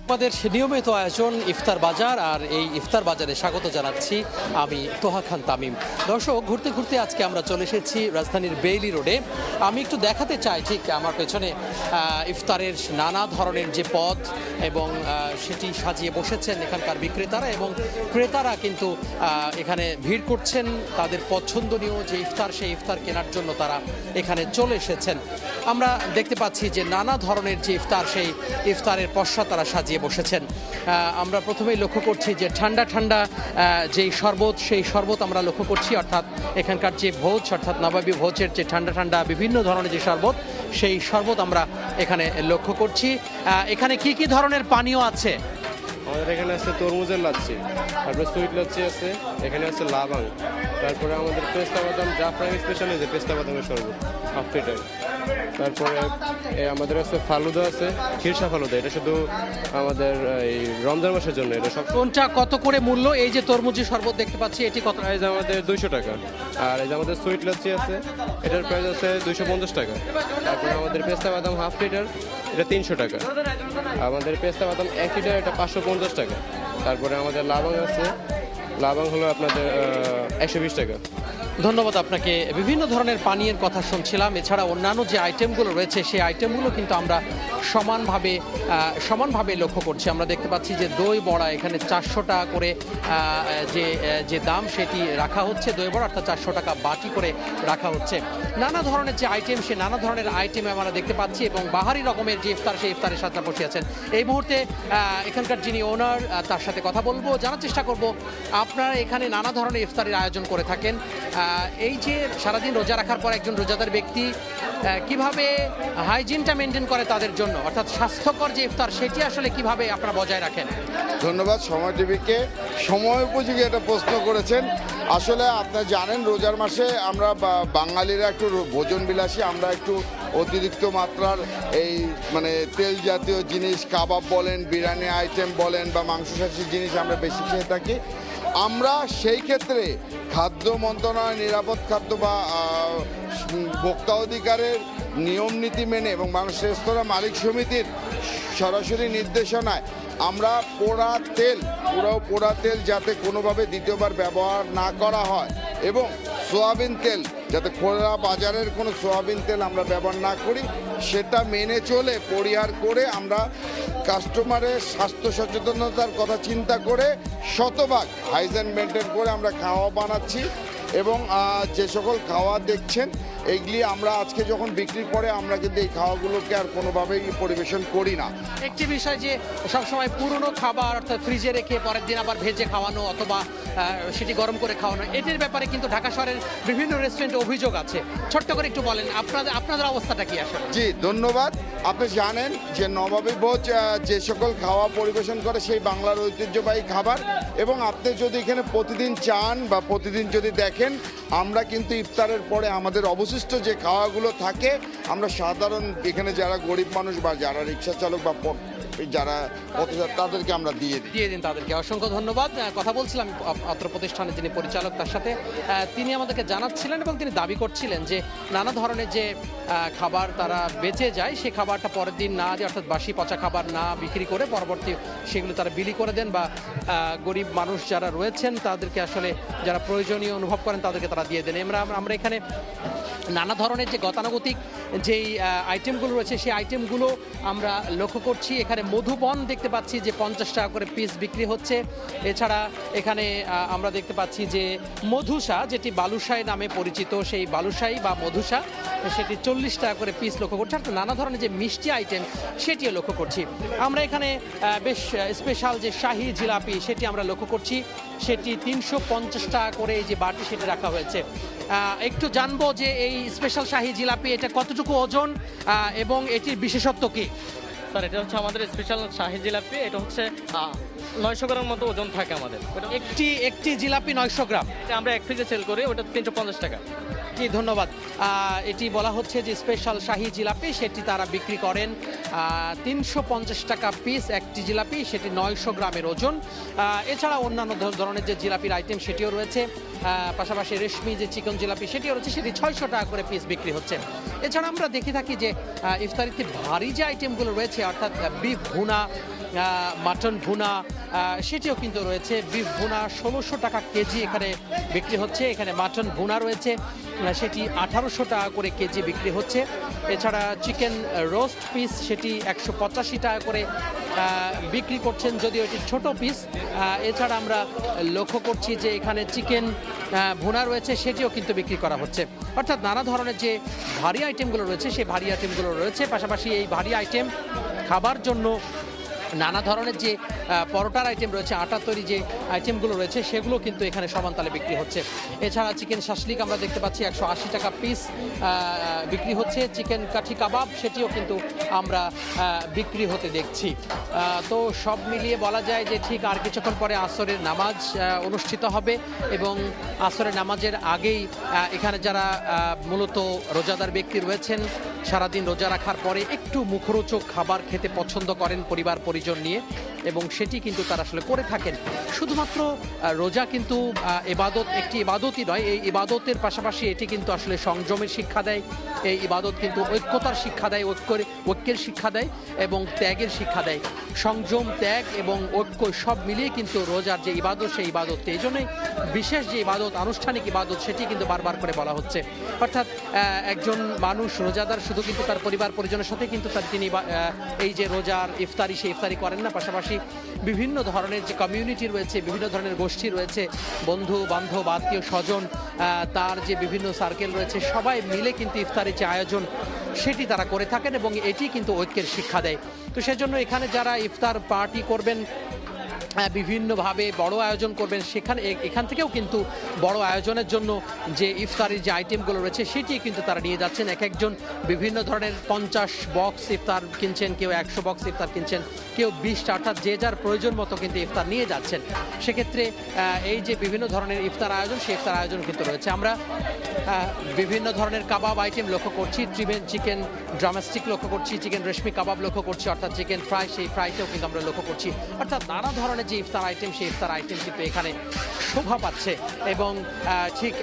আমাদের নিয়মিত আয়োজন ইফতার বাজার, আর এই ইফতার বাজারে স্বাগত জানাচ্ছি আমি তোহা খান তামিম। দর্শক, ঘুরতে ঘুরতে আজকে আমরা চলে এসেছি রাজধানীর বেইলি রোডে। আমি একটু দেখাতে চাই, ঠিক আমার পেছনে ইফতারের নানা ধরনের যে পদ এবং সেটি সাজিয়ে বসেছেন এখানকার বিক্রেতারা, এবং ক্রেতারা কিন্তু এখানে ভিড় করছেন তাদের পছন্দনীয় যে ইফতার, সেই ইফতার কেনার জন্য তারা এখানে চলে এসেছেন। আমরা দেখতে পাচ্ছি যে নানা ধরনের যে ইফতার, সেই ইফতারের পসরা তারা সাজিয়ে বসেছেন। আমরা প্রথমেই লক্ষ্য করছি যে ঠান্ডা ঠান্ডা যেই শরবত, সেই শরবত আমরা লক্ষ্য করছি, অর্থাৎ এখানকার যে ভোজ, অর্থাৎ নবাবী ভোজের যে ঠান্ডা ঠান্ডা বিভিন্ন ধরনের যে শরবত, সেই শরবত আমরা এখানে লক্ষ্য করছি। এখানে কি কি ধরনের পানীয় আছে? আমাদের এখানে আছে তরমুজের লাচ্ছি, তারপরে সুইট লাচ্ছি আছে, এখানে আছে লাবাং, তারপরে আমাদের পেস্তা বাদাম জাফরানি স্পেশাল যে পেস্তা বাদামের শরবত হাফ লিটার, তারপরে আমাদের আছে ফালুদা আছে, খিরসা ফালুদা, এটা শুধু আমাদের এই রমজান মাসের জন্য। এটা সব কোনটা কত করে মূল্য? এই যে তরমুজি শরবত দেখতে পাচ্ছি, এটি কত? প্রাইস আমাদের 200 টাকা। আর এই যে আমাদের সুইট লাচ্ছি আছে, এটার প্রাইস আছে 250 টাকা। তারপরে আমাদের পেস্তা বাদাম হাফ লিটার, এটা 300 টাকা। আমাদের পেস্তা বাদাম 1 লিটার, এটা 550 টাকা। তারপরে আমাদের লাবাং আছে, লাবাং হলো আপনাদের 120 টাকা। ধন্যবাদ আপনাকে। বিভিন্ন ধরনের পানীয়ের কথা শুনছিলাম, এছাড়া অন্যান্য যে আইটেমগুলো রয়েছে সেই আইটেমগুলো কিন্তু আমরা সমানভাবে লক্ষ্য করছি। আমরা দেখতে পাচ্ছি যে দই বড়া এখানে 400 টাকা করে যে দাম সেটি রাখা হচ্ছে, দই বড়া অর্থাৎ 400 টাকা বাটি করে রাখা হচ্ছে। নানা ধরনের যে আইটেম, সে নানা ধরনের আইটেম আমরা দেখতে পাচ্ছি, এবং বাহারি রকমের যে ইফতার, সেই ইফতারের সাথে বসে আছেন এই মুহূর্তে এখানকার যিনি ওনার, তার সাথে কথা বলবো, জানার চেষ্টা করব আপনারা এখানে নানা ধরনের ইফতারের আয়োজন করে থাকেন। এই যে সারাদিন রোজা রাখার পর একজন রোজাদার ব্যক্তি কিভাবে হাইজিনটা মেনটেন করে তাদের জন্য, অর্থাৎ স্বাস্থ্যকর যে ইফতার, সেটি আসলে কিভাবে আপনারা বজায় রাখেন? ধন্যবাদ সময় টিভিকে, সময় উপযোগী একটা প্রশ্ন করেছেন। আসলে আপনারা জানেন রোজার মাসে আমরা বাঙালিরা একটু ভোজন বিলাসী, আমরা একটু অতিরিক্ত মাত্রার এই মানে তেল জাতীয় জিনিস, কাবাব বলেন, বিরিয়ানি আইটেম বলেন বা মাংসশাসী জিনিস আমরা বেশি খেয়ে থাকি। আমরা সেই ক্ষেত্রে খাদ্য মন্ত্রণালয়, নিরাপদ খাদ্য বা ভোক্তা অধিকারের নিয়ম নীতি মেনে এবং বাংলাদেশ রেস্তোরাঁ মালিক সমিতির সরাসরি নির্দেশনায় আমরা পোড়া তেল যাতে কোনোভাবে দ্বিতীয়বার ব্যবহার না করা হয়, এবং সোয়াবিন তেল যাতে খোলা বাজারের কোনো সোয়াবিন তেল আমরা ব্যবহার না করি, সেটা মেনে চলে পরিহার করে আমরা কাস্টমারের স্বাস্থ্য সচেতনতার কথা চিন্তা করে শতভাগ হাইজেন মেনটেন করে আমরা খাওয়া বানাচ্ছি। এবং যে সকল খাওয়া দেখছেন এইগুলি আমরা আজকে যখন বিক্রির পরে আমরা কিন্তু এই খাওয়াগুলোকে আর কোনোভাবেই পরিবেশন করি না। একটি বিষয় যে সবসময় পুরনো খাবার অর্থাৎ ফ্রিজে রেখে পরের দিন আবার ভেজে খাওয়ানো অথবা সেটি গরম করে খাওয়ানো, এটির ব্যাপারে কিন্তু ঢাকা শহরের বিভিন্ন রেস্টুরেন্টে অভিযোগ আছে। ছোট্ট করে একটু বলেন আপনাদের অবস্থাটা কি আসলে? জি ধন্যবাদ। আপনি জানেন যে নবাবী ভোজ যে সকল খাওয়া পরিবেশন করে সেই বাংলার ঐতিহ্যবাহী খাবার, এবং আপনি যদি এখানে প্রতিদিন চান বা প্রতিদিন যদি দেখেন, আমরা কিন্তু ইফতারের পরে আমাদের অবশিষ্ট যে খাওয়াগুলো থাকে আমরা সাধারণ এখানে যারা গরিব মানুষ বা যারা রিক্সা চালক বা যারা পথচারী তাদেরকে আমরা দিয়ে দিন তাদেরকে। অসংখ্য ধন্যবাদ। কথা বলছিলাম অত্র প্রতিষ্ঠানের যিনি পরিচালক, তার সাথে তিনি আমাদেরকে জানাচ্ছিলেন এবং তিনি দাবি করছিলেন যে নানা ধরনের যে খাবার তারা বেঁচে যায়, সেই খাবারটা পরের দিন না দিয়ে, অর্থাৎ বাসি পচা খাবার না বিক্রি করে পরবর্তী সেগুলো তারা বিলি করে দেন, বা গরিব মানুষ যারা রয়েছেন তাদেরকে আসলে যারা প্রয়োজনীয় অনুভব করেন তাদেরকে তারা দিয়ে দেন। আমরা এখানে নানা ধরনের যে গতানুগতিক যেই আইটেমগুলো রয়েছে সেই আইটেমগুলো আমরা লক্ষ্য করছি। এখানে মধুবন দেখতে পাচ্ছি যে 50 টাকা করে পিস বিক্রি হচ্ছে। এছাড়া এখানে আমরা দেখতে পাচ্ছি যে মধুসা, যেটি বালুশাই নামে পরিচিত, সেই বালুশাই বা মধুসা সেটি 40 টাকা করে পিস লক্ষ্য করছি। আর নানা ধরনের যে মিষ্টি আইটেম সেটিও লক্ষ্য করছি। আমরা এখানে বেশ স্পেশাল যে শাহি জিলাপি সেটি আমরা লক্ষ্য করছি, সেটি 350 টাকা করে এই যে বাটি সেটি রাখা হয়েছে। একটু জানবো যে এই স্পেশাল শাহি জিলাপি এটা কতটুকু ওজন এবং এটির বিশেষত্ব কি? স্যার, এটা হচ্ছে আমাদের স্পেশাল শাহি জিলাপি। এটা হচ্ছে 900 গ্রামের মতো ওজন থাকে আমাদের। একটি জিলাপি 900 গ্রাম। এটা আমরা 1 পিসে সেল করি, ওটা 350 টাকা। জি ধন্যবাদ। এটি বলা হচ্ছে যে স্পেশাল শাহি জিলাপি, সেটি তারা বিক্রি করেন 350 টাকা পিস একটি জিলাপি, সেটি 900 গ্রামের ওজন। এছাড়া অন্যান্য ধরনের যে জিলাপির আইটেম সেটিও রয়েছে, পাশাপাশি রেশমি যে চিকন জিলাপি সেটিও রয়েছে, সেটি 600 টাকা করে পিস বিক্রি হচ্ছে। এছাড়া আমরা দেখে থাকি যে ইফতারিতে ভারী যে আইটেমগুলো রয়েছে, অর্থাৎ বিফ ভুনা, মাটন ভুনা সেটিও কিন্তু রয়েছে। বিফ ভুনা 1600 টাকা কেজি এখানে বিক্রি হচ্ছে। এখানে মাটন ভুনা রয়েছে, সেটি 1800 টাকা করে কেজি বিক্রি হচ্ছে। এছাড়া চিকেন রোস্ট পিস সেটি 185 টাকা করে বিক্রি করছেন, যদিও এটি ছোট পিস। এছাড়া আমরা লক্ষ্য করছি যে এখানে চিকেন ভুনা রয়েছে, সেটিও কিন্তু বিক্রি করা হচ্ছে। অর্থাৎ নানা ধরনের যে ভারী আইটেমগুলো রয়েছে সেই ভারী আইটেমগুলো রয়েছে। পাশাপাশি এই ভারী আইটেম খাবার জন্য নানা ধরনের যে পরোটার আইটেম রয়েছে, আটা তৈরি যে আইটেমগুলো রয়েছে সেগুলো কিন্তু এখানে সমান তালে বিক্রি হচ্ছে। এছাড়া চিকেন শাসলিক আমরা দেখতে পাচ্ছি 180 টাকা পিস বিক্রি হচ্ছে। চিকেন কাঠি কাবাব সেটিও কিন্তু আমরা বিক্রি হতে দেখছি। তো সব মিলিয়ে বলা যায় যে ঠিক আর কিছুক্ষণ পরে আসরের নামাজ অনুষ্ঠিত হবে এবং আসরের নামাজের আগেই এখানে যারা মূলত রোজাদার ব্যক্তি রয়েছেন, সারাদিন রোজা রাখার পরে একটু মুখরোচক খাবার খেতে পছন্দ করেন পরিবার পরিজন নিয়ে, এবং সেটি কিন্তু তারা আসলে করে থাকেন। শুধুমাত্র রোজা কিন্তু ইবাদত, একটি ইবাদতই নয়, এই ইবাদতের পাশাপাশি এটি কিন্তু আসলে সংযমের শিক্ষা দেয়। এই ইবাদত কিন্তু ঐক্যতার শিক্ষা দেয়, ঐক্যের শিক্ষা দেয় এবং ত্যাগের শিক্ষা দেয়। সংযম, ত্যাগ এবং ঐক্য সব মিলিয়ে কিন্তু রোজার যে ইবাদত সেই ইবাদতটি, এই জন্যই বিশেষ যে ইবাদত, আনুষ্ঠানিক ইবাদত, সেটি কিন্তু বারবার করে বলা হচ্ছে। অর্থাৎ একজন মানুষ রোজাদার শুধু কিন্তু তার পরিবার পরিজনের সাথে কিন্তু তিনি এই যে রোজার ইফতারি, সেই ইফতারি করেন না, পাশাপাশি বিভিন্ন ধরনের যে কমিউনিটি রয়েছে, বিভিন্ন ধরনের গোষ্ঠী রয়েছে, বন্ধু বান্ধব, আত্মীয় স্বজন, তার যে বিভিন্ন সার্কেল রয়েছে, সবাই মিলে কিন্তু ইফতারির যে আয়োজন সেটি তারা করে থাকেন এবং এটি কিন্তু ঐক্যের শিক্ষা দেয়। তো সেজন্য এখানে যারা ইফতার পার্টি করবেন, বিভিন্নভাবে বড় আয়োজন করবেন, এখান থেকেও কিন্তু বড় আয়োজনের জন্য যে ইফতারির যে আইটেমগুলো রয়েছে সেটি কিন্তু তারা নিয়ে যাচ্ছেন। এক একজন বিভিন্ন ধরনের 50 বক্স ইফতার কিনছেন, কেউ 100 বক্স ইফতার কিনছেন, কেউ 20টা, অর্থাৎ যে যার প্রয়োজন মতো কিন্তু ইফতার নিয়ে যাচ্ছেন। সেক্ষেত্রে এই যে বিভিন্ন ধরনের ইফতার আয়োজন, সেই ইফতার আয়োজন কিন্তু রয়েছে। আমরা বিভিন্ন ধরনের কাবাব আইটেম লক্ষ্য করছি, চিকেন ড্রামস্টিক লক্ষ্য করছি, চিকেন রেশমি কাবাব লক্ষ্য করছি, অর্থাৎ চিকেন ফ্রাই, সেই ফ্রাইটাও কিন্তু আমরা লক্ষ্য করছি। অর্থাৎ নানা ধরনের যে ইফতার আইটেম, সেই ইফতার আইটেম কিন্তু এখানে শোভা পাচ্ছে এবং ঠিক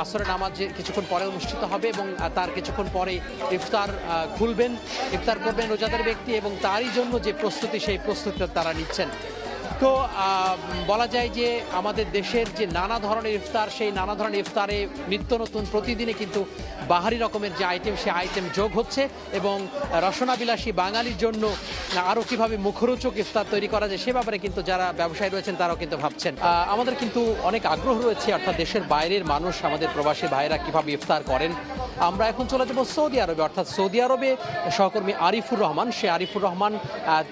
আসরের নামাজ কিছুক্ষণ পরে অনুষ্ঠিত হবে এবং তার কিছুক্ষণ পরে ইফতার খুলবেন, ইফতার করবেন রোজাদার ব্যক্তি এবং তারই জন্য যে প্রস্তুতি, সেই প্রস্তুতি তারা নিচ্ছেন। তো বলা যায় যে আমাদের দেশের যে নানা ধরনের ইফতার, সেই নানা ধরনের ইফতারে নিত্য নতুন প্রতিদিনে কিন্তু বাহারি রকমের যে আইটেম, সেই আইটেম যোগ হচ্ছে এবং রসনাবিলাসী বাঙালির জন্য আরও কীভাবে মুখরোচক ইফতার তৈরি করা যায় সে ব্যাপারে কিন্তু যারা ব্যবসায়ী রয়েছেন তারাও কিন্তু ভাবছেন। আমাদের কিন্তু অনেক আগ্রহ রয়েছে, অর্থাৎ দেশের বাইরের মানুষ, আমাদের প্রবাসী ভাইয়েরা কীভাবে ইফতার করেন। আমরা এখন চলে যাব সৌদি আরবে, অর্থাৎ সৌদি আরবে সহকর্মী আরিফুর রহমান, সে আরিফুর রহমান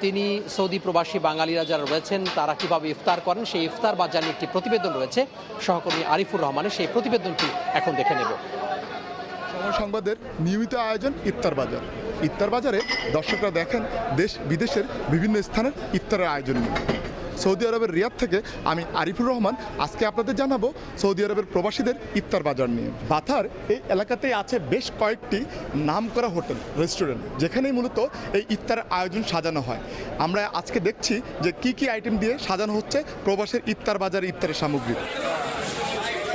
তিনি সৌদি প্রবাসী বাঙালিরা যারা রয়েছেন তারা কিভাবে ইফতার করেন সেই ইফতার বাজার নিয়ে একটি প্রতিবেদন রয়েছে সহকর্মী আরিফুর রহমানের, সেই প্রতিবেদনটি এখন দেখে নেব। সময় সংবাদের নিয়মিত আয়োজন ইফতার বাজার। ইফতার বাজারে দর্শকরা দেখেন দেশ বিদেশের বিভিন্ন স্থানের ইফতারের আয়োজন নিয়ে। সৌদি আরবের রিয়াদ থেকে আমি আরিফুর রহমান আজকে আপনাদের জানাবো সৌদি আরবের প্রবাসীদের ইফতার বাজার নিয়ে। বাথার এই এলাকাতেই আছে বেশ কয়েকটি নামকরা হোটেল, রেস্টুরেন্ট, যেখানেই মূলত এই ইফতারের আয়োজন সাজানো হয়। আমরা আজকে দেখছি যে কি কি আইটেম দিয়ে সাজানো হচ্ছে প্রবাসের ইফতার বাজারে ইফতারের সামগ্রী।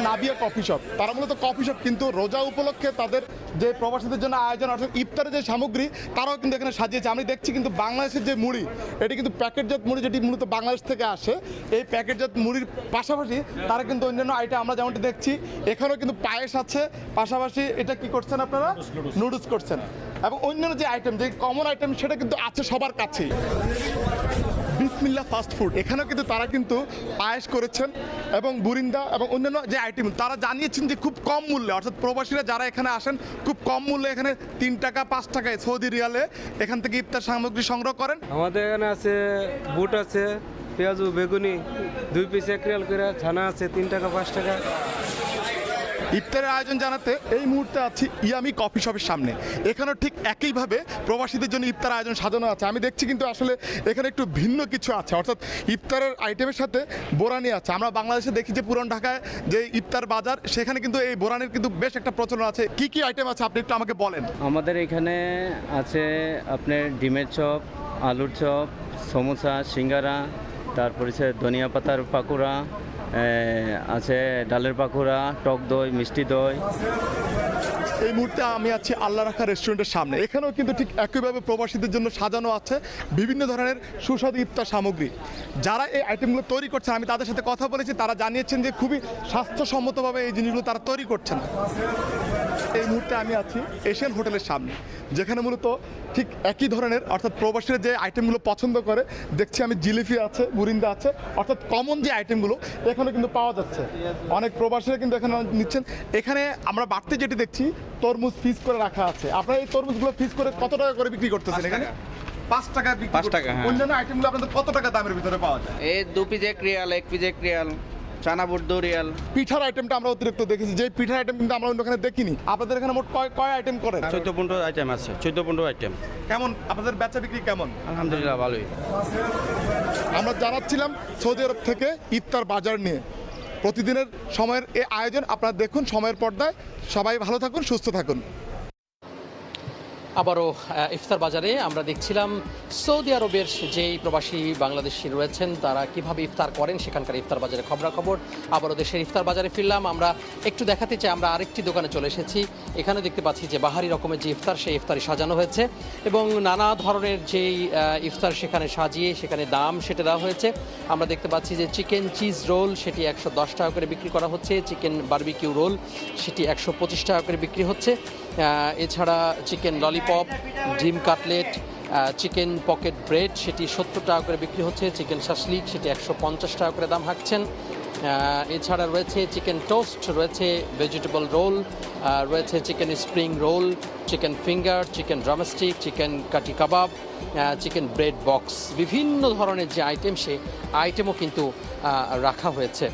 নাবিয়া কফি শপ, তারা মূলত কফি শপ, কিন্তু রোজা উপলক্ষে তাদের যে প্রবাসীদের জন্য আয়োজন, অর্থাৎ ইফতারের যে সামগ্রী তারাও কিন্তু এখানে সাজিয়েছে। আমি দেখছি কিন্তু বাংলাদেশের যে মুড়ি, এটি কিন্তু প্যাকেটজাত মুড়ি, যেটি মূলত বাংলাদেশ থেকে আসে। এই প্যাকেটজাত মুড়ির পাশাপাশি তারা কিন্তু অন্যান্য আইটেম আমরা যেমনটি দেখছি, এখানেও কিন্তু পায়েস আছে, পাশাপাশি এটা কি করছেন আপনারা, নুডলস করছেন, এবং অন্যান্য যে আইটেম, যে কমন আইটেম, সেটা কিন্তু আছে সবার কাছেই। বিসমিল্লাহ ফাস্ট ফুড, এখানেও কিন্তু তারা কিন্তু পায়েস করেছেন এবং বুরিন্দা এবং অন্যান্য যে আইটেম তারা জানিয়েছেন যে খুব কম মূল্যে, অর্থাৎ প্রবাসীরা যারা এখানে আসেন খুব কম মূল্যে, এখানে 3 টাকা 5 টাকায় সৌদি রিয়ালে এখান থেকে ইফতার সামগ্রী সংগ্রহ করেন। আমাদের এখানে আছে বুট আছে, পেঁয়াজু, বেগুনি 2 পিস 1 রিয়াল করে, ছানা আছে 3 টাকা 5 টাকা। ইফতারের আয়োজন জানাতে এই মুহূর্তে আছি ইয়ামি কফি শপের সামনে। এখানেও ঠিক একইভাবে প্রবাসীদের জন্য ইফতার আয়োজন সাজানো আছে। আমি দেখছি কিন্তু আসলে এখানে একটু ভিন্ন কিছু আছে, অর্থাৎ ইফতারের আইটেমের সাথে বোরানি আছে। আমরা বাংলাদেশে দেখি যে পুরান ঢাকায় যে ইফতার বাজার, সেখানে কিন্তু এই বোরানির কিন্তু বেশ একটা প্রচলন আছে। কি কি আইটেম আছে আপনি একটু আমাকে বলেন। আমাদের এখানে আছে আপনার ডিমের চপ, আলুর চপ, সমোসা, সিঙ্গারা, তারপরে ধনিয়া পাতার পাকোড়া আছে, ডালের পাকোড়া, টক দই, মিষ্টি দই। এই মুহূর্তে আমি আছি আল্লাহ রাখা রেস্টুরেন্টের সামনে। এখানেও কিন্তু ঠিক একইভাবে প্রবাসীদের জন্য সাজানো আছে বিভিন্ন ধরনের সুস্বাদু ইফতার সামগ্রী। যারা এই আইটেমগুলো তৈরি করছেন আমি তাদের সাথে কথা বলেছি, তারা জানিয়েছেন যে খুবই স্বাস্থ্যসম্মতভাবে এই জিনিসগুলো তারা তৈরি করছেন। এই মুহূর্তে আমি আছি এশিয়ান হোটেলের সামনে, যেখানে মূলত ঠিক একই ধরনের অর্থাৎ প্রবাসীরা যে আইটেমগুলো পছন্দ করে, দেখছি আমি জিলিপি আছে, বুরিন্দা আছে, অর্থাৎ কমন যে আইটেমগুলো এখানে কিন্তু পাওয়া যাচ্ছে। অনেক প্রবাসীরা কিন্তু এখানে নিচ্ছেন। এখানে আমরা বাড়তি যেটি দেখছি তরমুজ ফিস করে রাখা আছে। আপনারা এই তরমুজগুলো ফিস করে কত টাকা করে বিক্রি করতেছেন এখানে? 5 টাকা বিক্রি 5 টাকা, করতেছেন। হ্যাঁ। অন্যান্য আইটেমগুলো আপনাদের কত টাকা দামের ভিতরে পাওয়া যায়? এই 2 পিস 1 রিয়াল, 1 পিস 1 রিয়াল, চানা বুট 2 রিয়াল। পিঠার আইটেমটা আমরা অতিরিক্ত দেখেছি, যে পিঠার আইটেম কিন্তু আমরা অন্যখানে দেখিনি। আপনাদের এখানে মোট কয় আইটেম করেন? 14-15 আইটেম আছে, 14-15 আইটেম। কেমন আপনাদের বেচা বিক্রি কেমন? আলহামদুলিল্লাহ ভালোই। আমরা জানাচ্ছিলাম সৌদি আরব থেকে ইফতার বাজার নিয়ে। প্রতিদিনের সময়ের এই আয়োজন আপনারা দেখুন সময়ের পর্দায়। সবাই ভালো থাকুন, সুস্থ থাকুন। আবারও ইফতার বাজারে আমরা দেখছিলাম সৌদি আরবের যেই প্রবাসী বাংলাদেশি রয়েছেন তারা কিভাবে ইফতার করেন, সেখানকার ইফতার বাজারে খবরাখবর। আবারও দেশের ইফতার বাজারে ফিরলাম। আমরা একটু দেখাতে চাই, আমরা আরেকটি দোকানে চলে এসেছি। এখানে দেখতে পাচ্ছি যে বাহারি রকমের যে ইফতার, সেই ইফতারি সাজানো হয়েছে এবং নানা ধরনের যেই ইফতার সেখানে সাজিয়ে সেখানে দাম সেটা দেওয়া হয়েছে। আমরা দেখতে পাচ্ছি যে চিকেন চিজ রোল সেটি 110 টাকা করে বিক্রি করা হচ্ছে, চিকেন বারবিকিউ রোল সেটি 125 টাকা করে বিক্রি হচ্ছে। এছাড়া চিকেন ললিপপ, ডিম কাটলেট, চিকেন পকেট ব্রেড সেটি 70 টাকা করে বিক্রি হচ্ছে, চিকেন শাসলিক সেটি 150 টাকা করে দাম হাঁকছেন। এছাড়া রয়েছে চিকেন টোস্ট, রয়েছে ভেজিটেবল রোল, রয়েছে chicken spring roll, chicken finger, chicken drumstick, chicken কাটি কাবাব, চিকেন ব্রেড বক্স, বিভিন্ন ধরনের যে আইটেম সেই আইটেমও কিন্তু রাখা হয়েছে।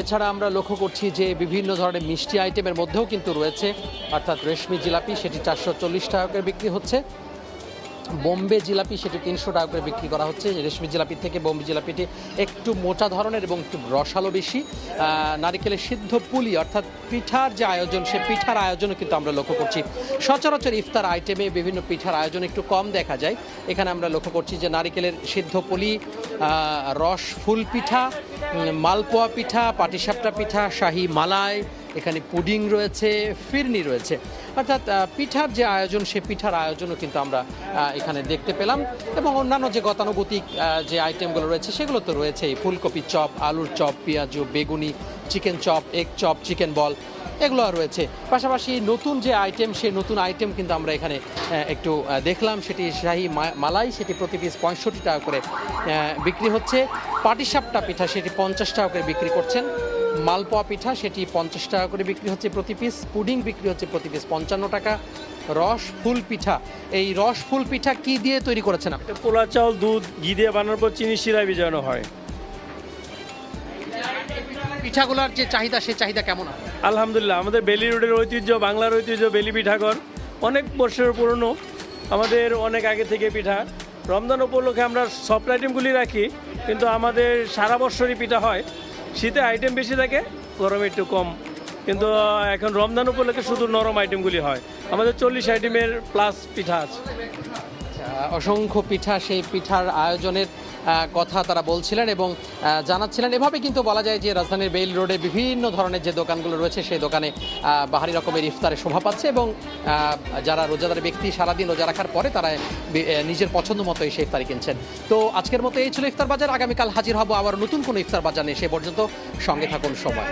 এছাড়া আমরা লক্ষ্য করছি যে বিভিন্ন ধরনের মিষ্টি আইটেমের মধ্যেও কিন্তু রয়েছে, অর্থাৎ রেশমি জিলাপি সেটি 440 টাকা করে বিক্রি হচ্ছে, বোম্বে জিলাপি সেটি 300 টাকা করে বিক্রি করা হচ্ছে। রেশমি জিলাপি থেকে বোম্বে জিলাপিটি একটু মোটা ধরনের এবং একটু রসালো বেশি। নারিকেলের সিদ্ধ পুলি অর্থাৎ পিঠার যে আয়োজন, সে পিঠার আয়োজনও কিন্তু আমরা লক্ষ্য করছি। সচরাচর ইফতার আইটেমে বিভিন্ন পিঠার আয়োজন একটু কম দেখা যায়। এখানে আমরা লক্ষ্য করছি যে নারিকেলের সিদ্ধ পুলি, রস ফুল পিঠা, মালপোয়া পিঠা, পাটিসাপটা পিঠা, শাহী মালাই, এখানে পুডিং রয়েছে, ফিরনি রয়েছে। অর্থাৎ পিঠার যে আয়োজন, সে পিঠার আয়োজনও কিন্তু আমরা এখানে দেখতে পেলাম এবং অন্যান্য যে গতানুগতিক যে আইটেমগুলো রয়েছে সেগুলো তো রয়েছেই। ফুলকপির চপ, আলুর চপ, পেঁয়াজু, বেগুনি, chicken chop, egg chop, chicken বল, এগুলো রয়েছে। পাশাপাশি নতুন যে আইটেম, সেই নতুন আইটেম কিন্তু আমরা এখানে একটু দেখলাম। সেটি শাহী মালাই, সেটি প্রতি পিস 65 টাকা করে বিক্রি হচ্ছে। পাটিসাপটা পিঠা সেটি 50 টাকা করে বিক্রি করছেন। মালপোয়া পিঠা সেটি 50 টাকা করে বিক্রি হচ্ছে প্রতি পিস। পুডিং বিক্রি হচ্ছে প্রতি পিস 55 টাকা। রস ফুল পিঠা, এই রস ফুল পিঠা কি দিয়ে তৈরি করেছেন আপনি? পোলা চাউল, দুধ, ঘি দিয়ে বানানোর পর চিনি শিরা ভিজানো হয়। পিঠাগুলোর যে চাহিদা, সেই চাহিদা কেমন? আলহামদুলিল্লাহ, আমাদের বেলি রোডের ঐতিহ্য, বাংলার ঐতিহ্য বেলি পিঠাঘর, অনেক বছরের পুরনো, আমাদের অনেক আগে থেকে পিঠা। রমজান উপলক্ষে আমরা সফট আইটেমগুলি রাখি, কিন্তু আমাদের সারা বছরই পিঠা হয়। শীতে আইটেম বেশি থাকে, গরমে একটু কম, কিন্তু এখন রমজান উপলক্ষে শুধু নরম আইটেমগুলি হয়। আমাদের 40 আইটেমের প্লাস পিঠা আছে। অসংখ্য পিঠা, সেই পিঠার আয়োজনের কথা তারা বলছিলেন এবং জানাচ্ছিলেন। এভাবে কিন্তু বলা যায় যে রাজধানীর বেইল রোডে বিভিন্ন ধরনের যে দোকানগুলো রয়েছে সেই দোকানে বাহারি রকমের ইফতারে শোভা পাচ্ছে এবং যারা রোজাদার ব্যক্তি সারাদিন রোজা রাখার পরে তারা নিজের পছন্দ মতো সেই ইফতারি কিনছেন। তো আজকের মতো এই ছিল ইফতার বাজার। আগামীকাল হাজির হব আবার নতুন কোনো ইফতার বাজার নিয়ে। সে পর্যন্ত সঙ্গে থাকুন সবাই।